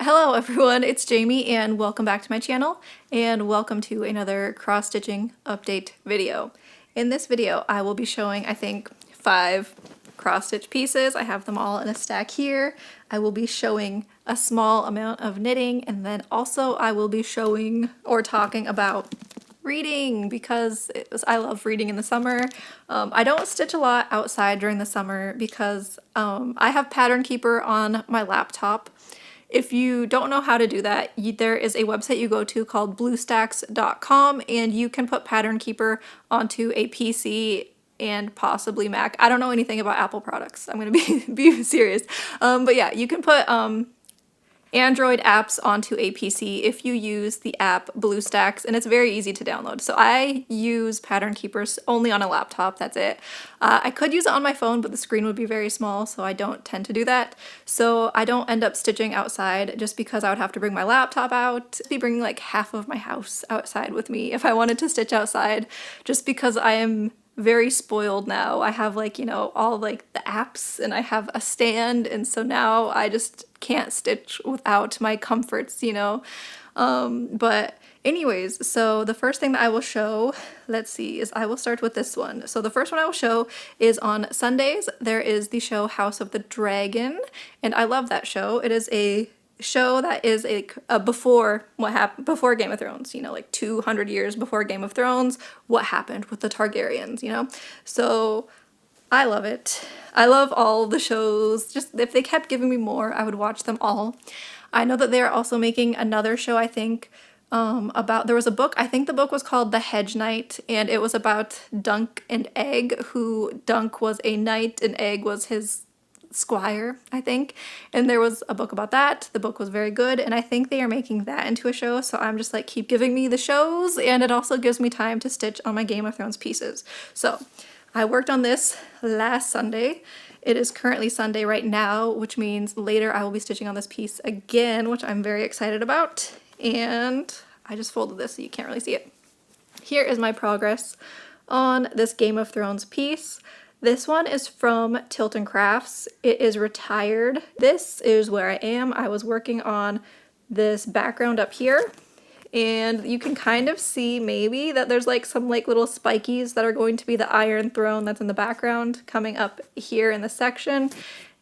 Hello everyone, it's Jamie and welcome back to my channel and welcome to another cross-stitching update video. In this video I will be showing I think 5 cross-stitch pieces. I have them all in a stack here. I will be showing a small amount of knitting and then also I will be showing or talking about reading because I love reading in the summer. I don't stitch a lot outside during the summer because I have Pattern Keeper on my laptop. If you don't know how to do that, there is a website you go to called bluestacks.com and you can put Pattern Keeper onto a PC and possibly Mac. I don't know anything about Apple products. I'm going to be serious. But yeah, you can put Android apps onto a PC if you use the app BlueStacks, and it's very easy to download. So I use Pattern Keepers only on a laptop, that's it. I could use it on my phone, but the screen would be very small, so I don't tend to do that. So I don't end up stitching outside just because I would have to bring my laptop out. I'd be bringing like half of my house outside with me if I wanted to stitch outside, just because I am very spoiled now. I have like, you know, all like the apps and I have a stand, and so now I just can't stitch without my comforts, you know. But anyways, so the first thing that I will show, let's see, is I will start with this one. So the first one I will show is on Sundays. There is the show House of the Dragon, and I love that show. It is a show that is a before what happened before Game of Thrones, you know, like 200 years before Game of Thrones, what happened with the Targaryens, you know. So I love it. I love all the shows. Just if they kept giving me more, I would watch them all. I know that they're also making another show, I think, about, there was a book, I think the book was called The Hedge Knight, and it was about Dunk and Egg, who Dunk was a knight and Egg was his squire, I think, and there was a book about that. The book was very good, and I think they are making that into a show, so I'm just like, keep giving me the shows, and it also gives me time to stitch on my Game of Thrones pieces. So I worked on this last Sunday. It is currently Sunday right now, which means later I will be stitching on this piece again, which I'm very excited about, and I just folded this so you can't really see it. Here is my progress on this Game of Thrones piece. This one is from Tilton Crafts. It is retired. This is where I am. I was working on this background up here, and you can kind of see maybe that there's like some like little spikies that are going to be the Iron Throne that's in the background coming up here in the section.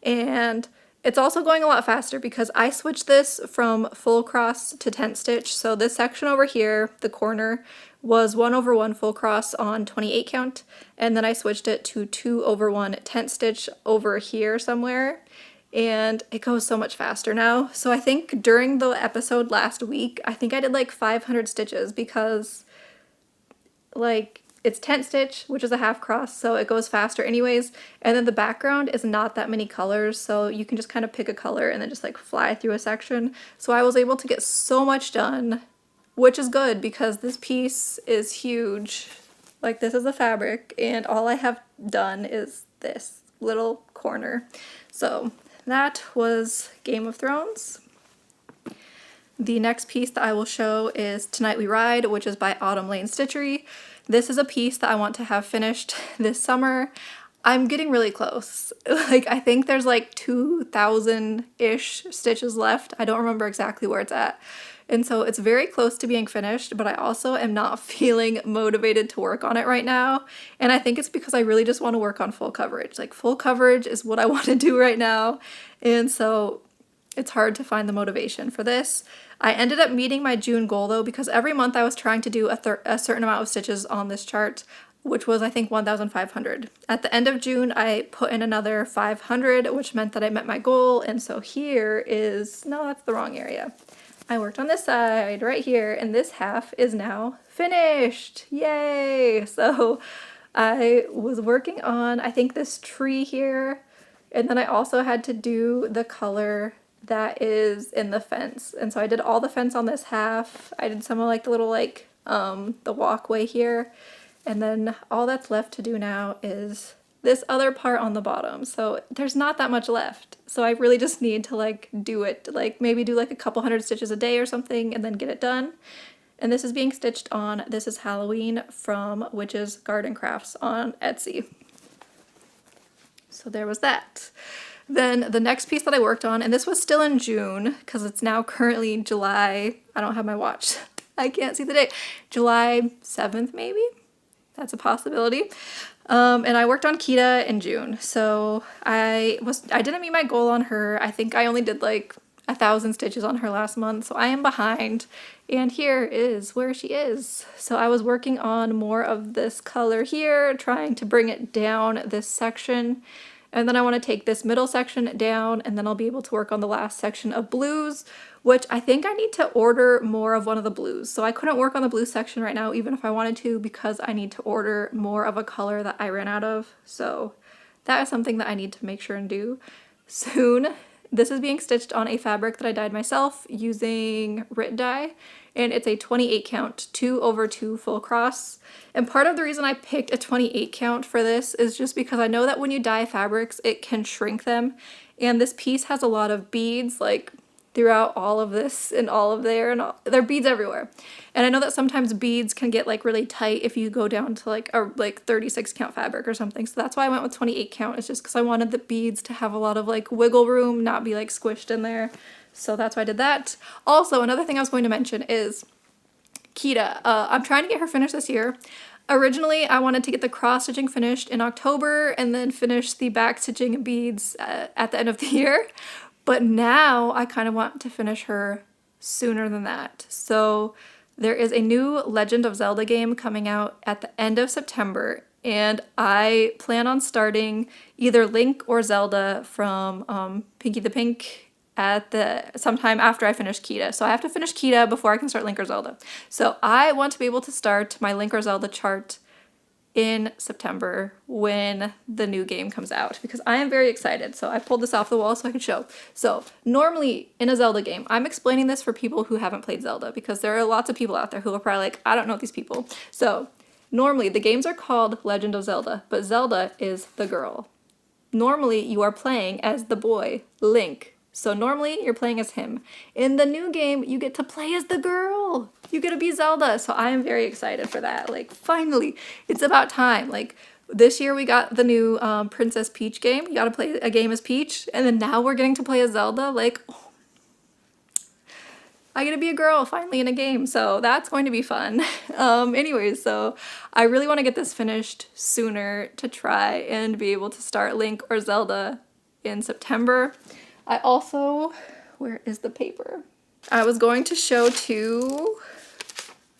And it's also going a lot faster because I switched this from full cross to tent stitch. So this section over here, the corner, was 1/1 full cross on 28 count, and then I switched it to 2/1 tent stitch over here somewhere, and it goes so much faster now. So I think during the episode last week, I think I did like 500 stitches because like it's tent stitch, which is a half cross, so it goes faster anyways, and then the background is not that many colors, so you can just kind of pick a color and then just like fly through a section. So I was able to get so much done, which is good because this piece is huge. Like, this is the fabric, and all I have done is this little corner. So that was Game of Thrones. The next piece that I will show is Tonight We Ride, which is by Lane Stitchery. This is a piece that I want to have finished this summer. I'm getting really close. Like, I think there's like 2,000-ish stitches left. I don't remember exactly where it's at. And so it's very close to being finished, but I also am not feeling motivated to work on it right now. And I think it's because I really just want to work on full coverage. Like, full coverage is what I want to do right now. And so it's hard to find the motivation for this. I ended up meeting my June goal though, because every month I was trying to do a certain amount of stitches on this chart, which was I think 1,500. At the end of June, I put in another 500, which meant that I met my goal. And so here is, no, that's the wrong area. I worked on this side right here, and this half is now finished. Yay! So I was working on, I think, this tree here, and then I also had to do the color that is in the fence. And so I did all the fence on this half. I did some of like the little like the walkway here, and then all that's left to do now is this other part on the bottom. So there's not that much left. So I really just need to like do it, like maybe do like a couple hundred stitches a day or something and then get it done. And this is being stitched on This Is Halloween from Witch's Garden Crafts on Etsy. So there was that. Then the next piece that I worked on, and this was still in June because it's now currently July, I don't have my watch, I can't see the date, July 7th maybe? That's a possibility. And I worked on Kita in June. So I didn't meet my goal on her. I think I only did like 1,000 stitches on her last month, so I am behind. And here is where she is. So I was working on more of this color here, trying to bring it down this section. And then I want to take this middle section down, and then I'll be able to work on the last section of blues, which I think I need to order more of one of the blues. So I couldn't work on the blue section right now, even if I wanted to, because I need to order more of a color that I ran out of. So that is something that I need to make sure and do soon. This is being stitched on a fabric that I dyed myself using Rit dye, and it's a 28 count 2/2 full cross. And part of the reason I picked a 28 count for this is just because I know that when you dye fabrics, it can shrink them. And this piece has a lot of beads, like throughout all of this and all of there, and there are beads everywhere. And I know that sometimes beads can get like really tight if you go down to like a 36 count fabric or something. So that's why I went with 28 count. It's just because I wanted the beads to have a lot of like wiggle room, not be like squished in there. So that's why I did that. Also, another thing I was going to mention is Kita. I'm trying to get her finished this year. Originally, I wanted to get the cross stitching finished in October and then finish the back stitching and beads at the end of the year. But now I kind of want to finish her sooner than that. So there is a new Legend of Zelda game coming out at the end of September, and I plan on starting either Link or Zelda from Pinky the Pink at sometime after I finish Kita. So I have to finish Kita before I can start Link or Zelda. So I want to be able to start my Link or Zelda chart in September when the new game comes out, because I am very excited. So I pulled this off the wall so I can show. So normally in a Zelda game, I'm explaining this for people who haven't played Zelda, because there are lots of people out there who are probably like, I don't know these people. So normally the games are called Legend of Zelda, but Zelda is the girl. Normally you are playing as the boy, Link. So normally you're playing as him. In the new game, you get to play as the girl. You get to be Zelda. So I am very excited for that. Like, finally, it's about time. Like, this year we got the new Princess Peach game. You got to play a game as Peach. And then now we're getting to play as Zelda. Like, oh, I get to be a girl finally in a game. So that's going to be fun. Anyways, so I really want to get this finished sooner to try and be able to start Link or Zelda in September. I also, where is the paper? I was going to show too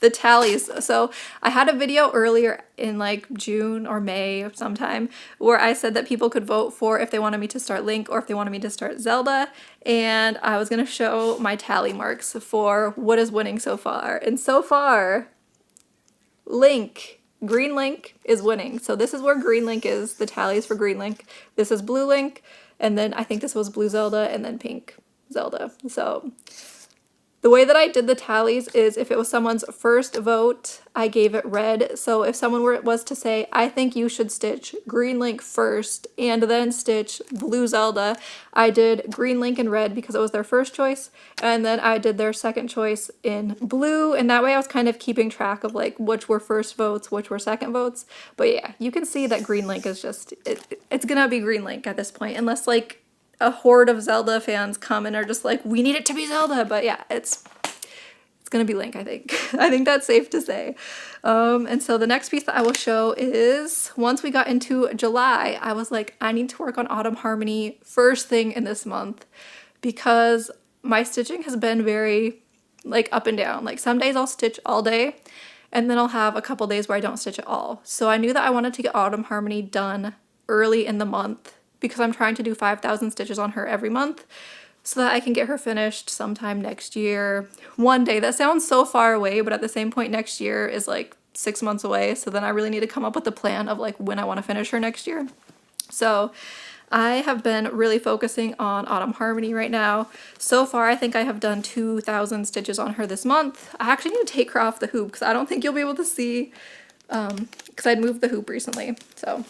the tallies. So I had a video earlier in like June or May or sometime where I said that people could vote for if they wanted me to start Link or if they wanted me to start Zelda. And I was going to show my tally marks for what is winning so far. And so far, Link, Green Link is winning. So this is where Green Link is, the tallies for Green Link. This is Blue Link. And then I think this was Blue Zelda and then Pink Zelda. So the way that I did the tallies is if it was someone's first vote, I gave it red. So if someone was to say, I think you should stitch Green Link first and then stitch Blue Zelda, I did Green Link in red because it was their first choice. And then I did their second choice in blue. And that way I was kind of keeping track of like which were first votes, which were second votes. But yeah, you can see that Green Link is just, it's gonna be Green Link at this point, unless like a horde of Zelda fans come and are just like, we need it to be Zelda. But yeah, it's gonna be Link, I think. I think that's safe to say. And so the next piece that I will show is, once we got into July, I was like, I need to work on Autumn Harmony first thing in this month, because my stitching has been very like up and down. Like some days I'll stitch all day and then I'll have a couple days where I don't stitch at all. So I knew that I wanted to get Autumn Harmony done early in the month, because I'm trying to do 5,000 stitches on her every month so that I can get her finished sometime next year. One day. That sounds so far away, but at the same point next year is like 6 months away. So then I really need to come up with a plan of like when I want to finish her next year. So I have been really focusing on Autumn Harmony right now. So far, I think I have done 2,000 stitches on her this month. I actually need to take her off the hoop because I don't think you'll be able to see, because I'd moved the hoop recently. So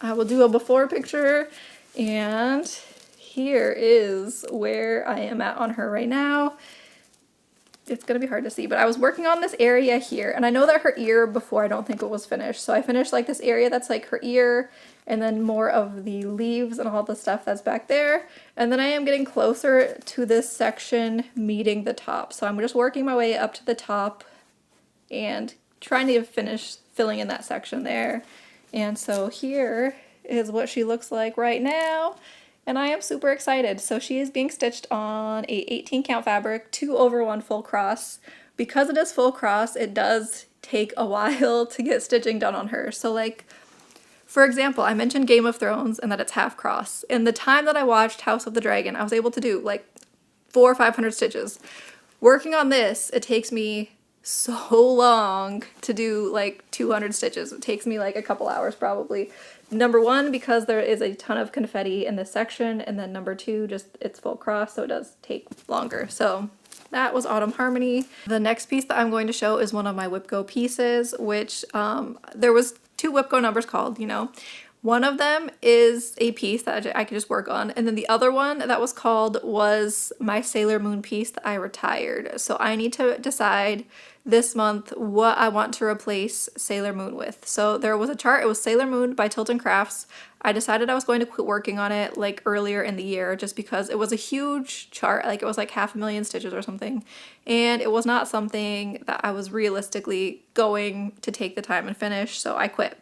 I will do a before picture, and here is where I am at on her right now. It's gonna be hard to see, but I was working on this area here, and I know that her ear before, I don't think it was finished. So I finished like this area that's like her ear, and then more of the leaves and all the stuff that's back there. And then I am getting closer to this section meeting the top. So I'm just working my way up to the top and trying to finish filling in that section there. And so here is what she looks like right now. And I am super excited. So she is being stitched on a 18 count fabric, 2/1 full cross. Because it is full cross, it does take a while to get stitching done on her. So like, for example, I mentioned Game of Thrones and that it's half cross. In the time that I watched House of the Dragon, I was able to do like 400 or 500 stitches. Working on this, it takes me so long to do like 200 stitches. It takes me like a couple hours probably. Number one, because there is a ton of confetti in this section, and then number two, just it's full cross, so it does take longer. So that was Autumn Harmony. The next piece that I'm going to show is one of my Whipgo pieces, which there was 2 Whipgo numbers called, you know. One of them is a piece that I could just work on, and then the other one that was called was my Sailor Moon piece that I retired. So I need to decide this month what I want to replace Sailor Moon with. So there was a chart, it was Sailor Moon by Tilton Crafts. I decided I was going to quit working on it like earlier in the year just because it was a huge chart, like it was like 500,000 stitches or something, and it was not something that I was realistically going to take the time and finish, so I quit.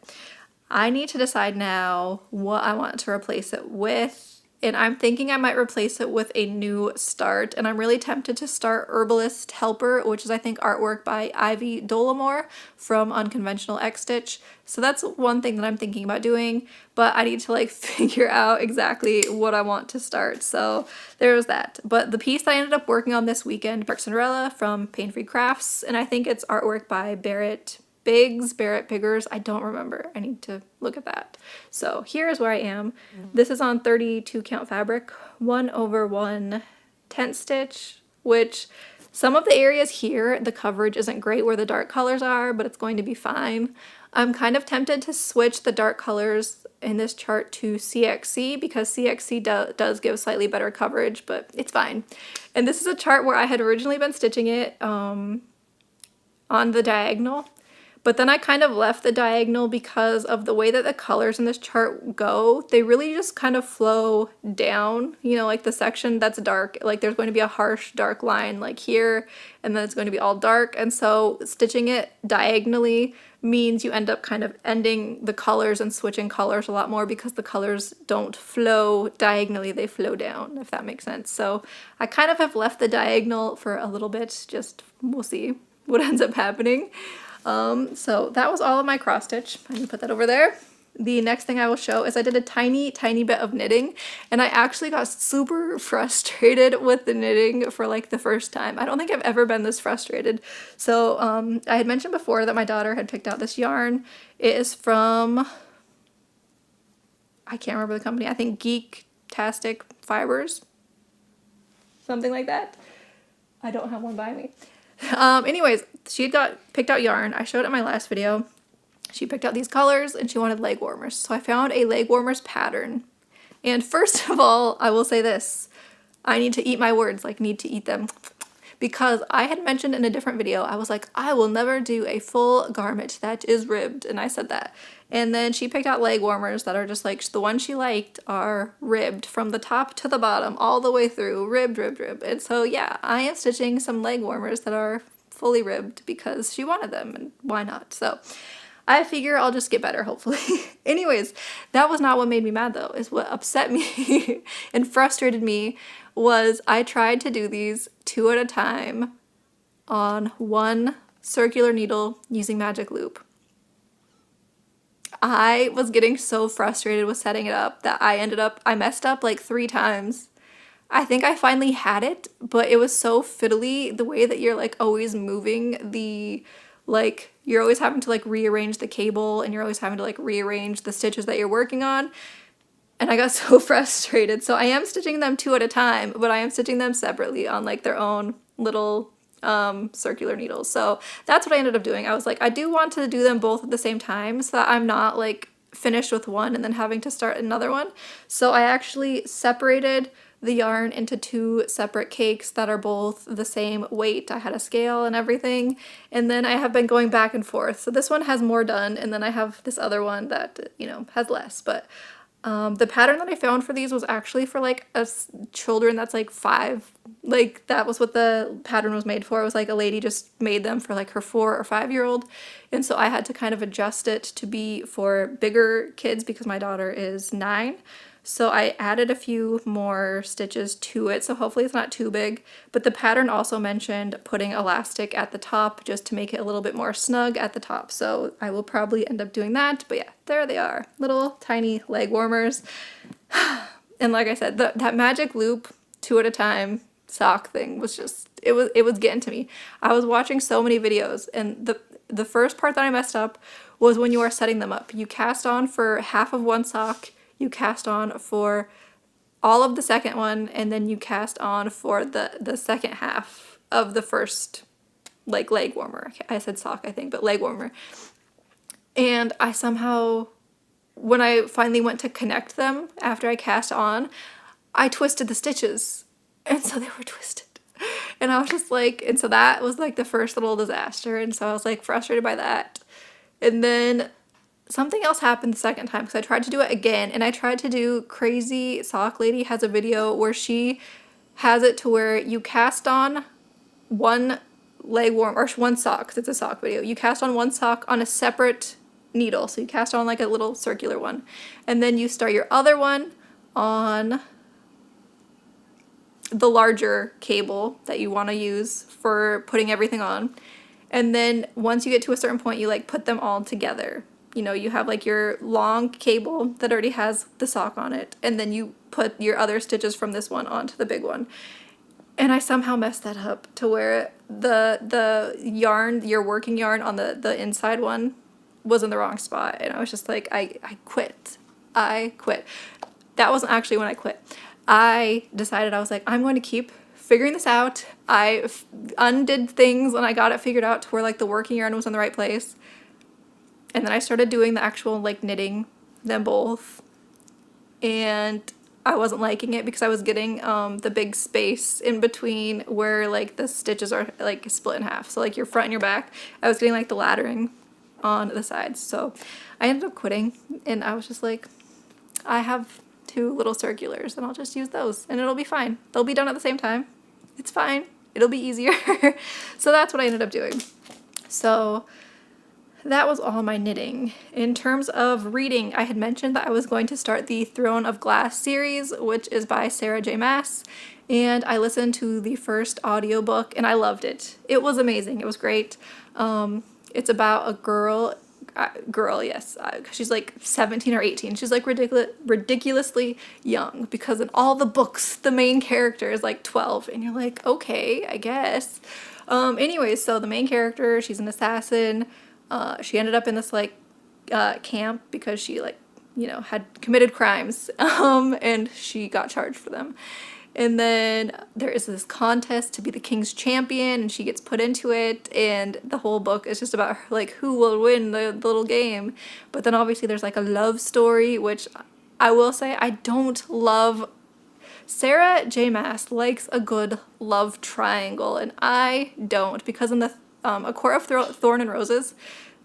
I need to decide now what I want to replace it with, and I'm thinking I might replace it with a new start, and I'm really tempted to start Herbalist Helper, which is I think artwork by Ivy Dollamore from Unconventional X Stitch. So that's one thing that I'm thinking about doing, but I need to like figure out exactly what I want to start. So there's that. But the piece that I ended up working on this weekend, Dark Cinderella from Pain Free Crafts, and I think it's artwork by Barrett Biggers, I don't remember. I need to look at that. So here is where I am. This is on 32 count fabric, 1/1 tent stitch, which some of the areas here, the coverage isn't great where the dark colors are, but it's going to be fine. I'm kind of tempted to switch the dark colors in this chart to CXC because CXC does give slightly better coverage, but it's fine. And this is a chart where I had originally been stitching it on the diagonal. But then I kind of left the diagonal because of the way that the colors in this chart go. They really just kind of flow down, you know, like the section that's dark, like there's going to be a harsh dark line like here, and then it's going to be all dark. And so stitching it diagonally means you end up kind of ending the colors and switching colors a lot more because the colors don't flow diagonally, they flow down, if that makes sense. So I kind of have left the diagonal for a little bit, just we'll see what ends up happening. So that was all of my cross stitch. I'm gonna put that over there. The next thing I will show is I did a tiny bit of knitting, and I actually got super frustrated with the knitting for like the first time. I don't think I've ever been this frustrated. So I had mentioned before that my daughter had picked out this yarn. It is from, I can't remember the company, I think Geektastic Fibers, something like that. I don't have one by me. Anyways, she had picked out yarn. I showed it in my last video. She picked out these colors and she wanted leg warmers. So I found a leg warmers pattern. And first of all, I will say this. I need to eat my words, like need to eat them. Because I had mentioned in a different video, I was like, I will never do a full garment that is ribbed. And I said that. And then she picked out leg warmers that are just like, the ones she liked are ribbed from the top to the bottom, all the way through, ribbed. And so yeah, I am stitching some leg warmers that are fully ribbed because she wanted them, and why not? So I figure I'll just get better, hopefully. Anyways, that was not what made me mad though. Is what upset me and frustrated me was I tried to do these 2 at a time on one circular needle using magic loop. I was getting so frustrated with setting it up that I messed up like 3 times. I think I finally had it, but it was so fiddly the way that you're like always moving the, like you're always having to like rearrange the cable, and you're always having to like rearrange the stitches that you're working on. And I got so frustrated. So I am stitching them 2 at a time, but I am stitching them separately on like their own little circular needles. So that's what I ended up doing. I was like, I do want to do them both at the same time so that I'm not like finished with one and then having to start another one. So I actually separated the yarn into 2 separate cakes that are both the same weight. I had a scale and everything, and then I have been going back and forth. So this one has more done, and then I have this other one that, you know, has less. But the pattern that I found for these was actually for like children that's like 5. Like that was what the pattern was made for. It was like a lady just made them for like her 4 or 5-year-old. And so I had to kind of adjust it to be for bigger kids because my daughter is 9. So I added a few more stitches to it, so hopefully it's not too big. But the pattern also mentioned putting elastic at the top just to make it a little bit more snug at the top. So I will probably end up doing that. But yeah, there they are. Little tiny leg warmers. And like I said, that magic loop 2 at a time sock thing was just, it was getting to me. I was watching so many videos, and the first part that I messed up was when you are setting them up. You cast on for half of one sock, you cast on for all of the second one, and then you cast on for the second half of the first, like, leg warmer. I said sock, I think, but leg warmer. And I somehow, when I finally went to connect them after I cast on, I twisted the stitches, and so they were twisted. And I was just like, and so that was like the first little disaster, and so I was like frustrated by that. And then something else happened the second time because I tried to do it again, and I tried to do Crazy Sock Lady has a video where she has it to where you cast on one leg warm, or one sock, because it's a sock video. You cast on one sock on a separate needle, so you cast on like a little circular one, and then you start your other one on the larger cable that you want to use for putting everything on. And then once you get to a certain point, you like put them all together. You know, you have like your long cable that already has the sock on it, and then you put your other stitches from this one onto the big one. And I somehow messed that up to where the yarn, your working yarn on the inside one was in the wrong spot. And I was just like, I quit. I quit. That wasn't actually when I quit. I decided, I was like, I'm going to keep figuring this out. I undid things and I got it figured out to where like the working yarn was in the right place. And then I started doing the actual like knitting them both, and I wasn't liking it because I was getting the big space in between where like the stitches are like split in half. So like your front and your back, I was getting like the laddering on the sides. So I ended up quitting, and I was just like, I have 2 little circulars and I'll just use those and it'll be fine. They'll be done at the same time. It's fine. It'll be easier. So that's what I ended up doing. So that was all my knitting. In terms of reading, I had mentioned that I was going to start the Throne of Glass series, which is by Sarah J. Maas, and I listened to the first audiobook and I loved it. It was amazing. It was great. It's about a girl, yes, she's like 17 or 18. She's like ridiculously young, because in all the books, the main character is like 12, and you're like, okay, I guess. Anyways, so the main character, she's an assassin. She ended up in this like camp because she like, you know, had committed crimes, and she got charged for them. And then there is this contest to be the king's champion, and she gets put into it, and the whole book is just about like who will win the little game. But then obviously there's like a love story, which I will say I don't love. Sarah J. Maas likes a good love triangle, and I don't, because in the A Court of Thorn and Roses,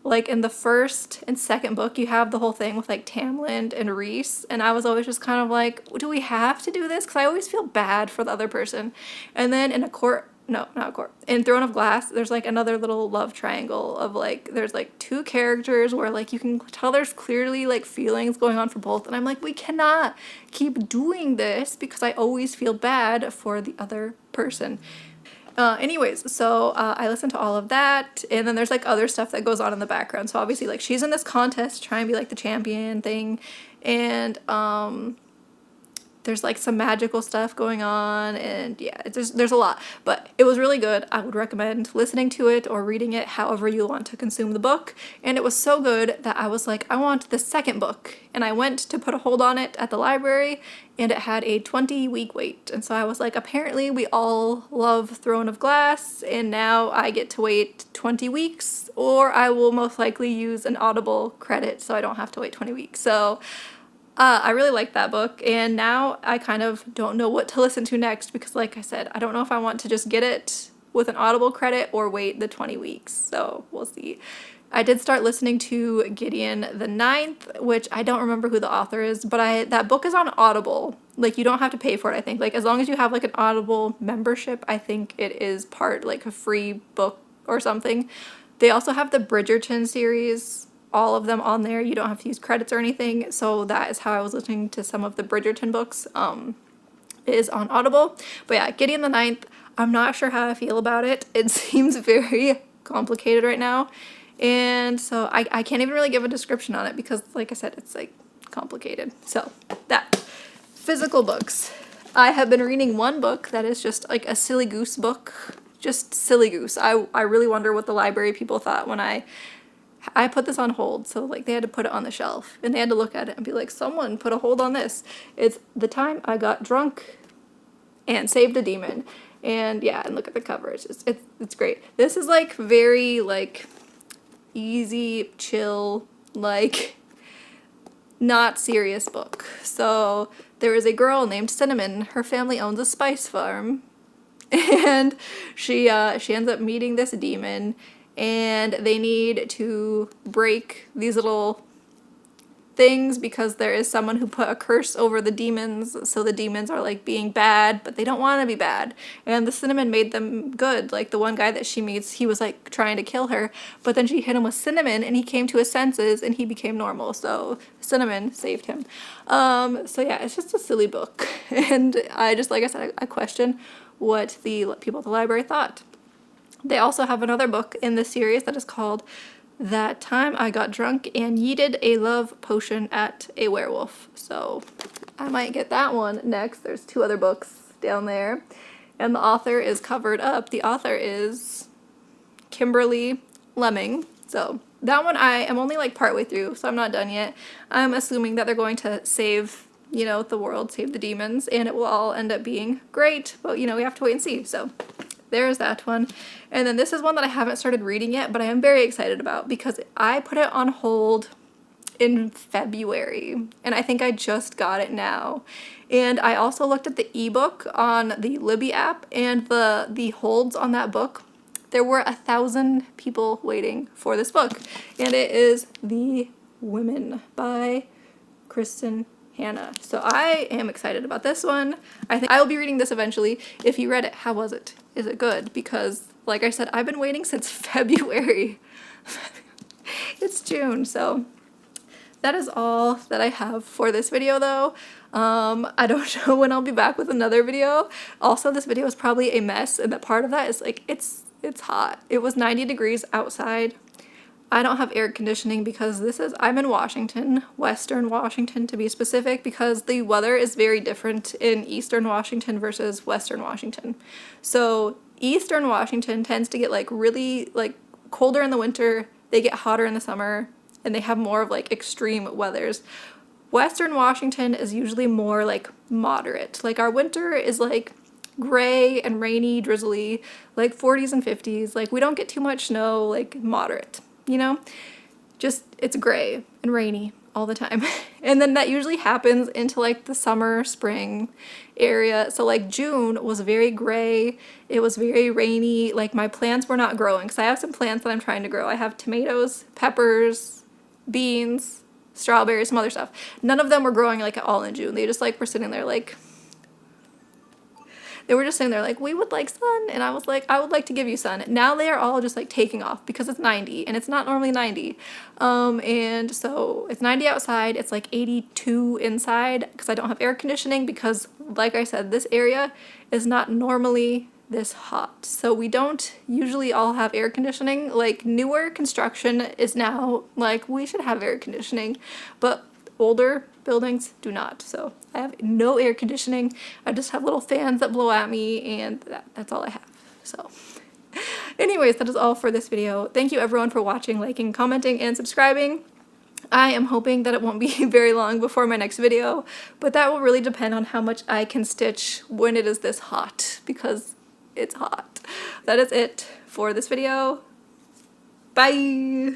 like in the first and second book, you have the whole thing with like Tamlin and Rhys, and I was always just kind of like, do we have to do this? Because I always feel bad for the other person. And then in in Throne of Glass, there's like another little love triangle of like, there's like 2 characters where like you can tell there's clearly like feelings going on for both, and I'm like, we cannot keep doing this because I always feel bad for the other person. Anyways, so I listened to all of that, and then there's like other stuff that goes on in the background. So obviously like she's in this contest trying to be like the champion thing, and there's like some magical stuff going on, and yeah, there's a lot, but it was really good. I would recommend listening to it or reading it, however you want to consume the book. And it was so good that I was like, I want the second book, and I went to put a hold on it at the library, and it had a 20-week wait. And so I was like, apparently we all love Throne of Glass, and now I get to wait 20 weeks, or I will most likely use an Audible credit so I don't have to wait 20 weeks. So I really liked that book, and now I kind of don't know what to listen to next because, like I said, I don't know if I want to just get it with an Audible credit or wait the 20 weeks, so we'll see. I did start listening to Gideon the Ninth, which I don't remember who the author is, but that book is on Audible. Like, you don't have to pay for it, I think. Like, as long as you have like an Audible membership, I think it is part like a free book or something. They also have the Bridgerton series, all of them on there. You don't have to use credits or anything. So that is how I was listening to some of the Bridgerton books. It is on Audible. But yeah, Gideon the Ninth, I'm not sure how I feel about it. It seems very complicated right now. And so I can't even really give a description on it because, like I said, it's like complicated. So that. Physical books. I have been reading one book that is just like a silly goose book. Just silly goose. I really wonder what the library people thought when I put this on hold. So like they had to put it on the shelf and they had to look at it and be like, someone put a hold on this. It's The Time I Got Drunk and Saved a Demon. And yeah, and look at the cover. It's great. This is like very like easy, chill, like not serious book. So there is a girl named Cinnamon. Her family owns a spice farm. And she ends up meeting this demon, and they need to break these little things because there is someone who put a curse over the demons, so the demons are like being bad, but they don't want to be bad. And the cinnamon made them good. Like the one guy that she meets, he was like trying to kill her, but then she hit him with cinnamon and he came to his senses and he became normal. So cinnamon saved him. So yeah, it's just a silly book. And I just, like I said, I question what the people at the library thought. They also have another book in this series that is called That Time I Got Drunk and Yeeted a Love Potion at a Werewolf. So I might get that one next. There's two other books down there. And the author is covered up. The author is Kimberly Lemming. So that one I am only like partway through, so I'm not done yet. I'm assuming that they're going to save, you know, the world, save the demons, and it will all end up being great. But, you know, we have to wait and see. So there's that one. And then this is one that I haven't started reading yet, but I am very excited about because I put it on hold in February and I think I just got it now. And I also looked at the ebook on the Libby app, and the holds on that book, there were 1,000 people waiting for this book. And it is The Women by Kristin. So I am excited about this one. I think I will be reading this eventually. If you read it, how was it? Is it good? Because, like I said, I've been waiting since February. It's June, so that is all that I have for this video, though. I don't know when I'll be back with another video. Also, this video is probably a mess, and that part of that is like it's hot. It was 90 degrees outside. I don't have air conditioning because I'm in Washington, Western Washington to be specific, because the weather is very different in Eastern Washington versus Western Washington. So Eastern Washington tends to get like really like colder in the winter, they get hotter in the summer, and they have more of like extreme weathers. Western Washington is usually more like moderate. Like our winter is like gray and rainy, drizzly, like 40s and 50s. Like we don't get too much snow, like moderate. You know, just it's gray and rainy all the time. And then that usually happens into like the summer, spring area. So like June was very gray. It was very rainy. Like my plants were not growing because I have some plants that I'm trying to grow. I have tomatoes, peppers, beans, strawberries, some other stuff. None of them were growing like at all in June. They just like were sitting there like, they were just sitting there like, we would like sun. And I was like, I would like to give you sun. Now they are all just like taking off because it's 90 and it's not normally 90. And so it's 90 outside. It's like 82 inside because I don't have air conditioning because, like I said, this area is not normally this hot. So we don't usually all have air conditioning. Like newer construction is now like, we should have air conditioning, but older buildings do not. So I have no air conditioning. I just have little fans that blow at me, and that's all I have. So anyways, that is all for this video. Thank you everyone for watching, liking, commenting, and subscribing. I am hoping that it won't be very long before my next video, but that will really depend on how much I can stitch when it is this hot, because it's hot. That is it for this video. Bye!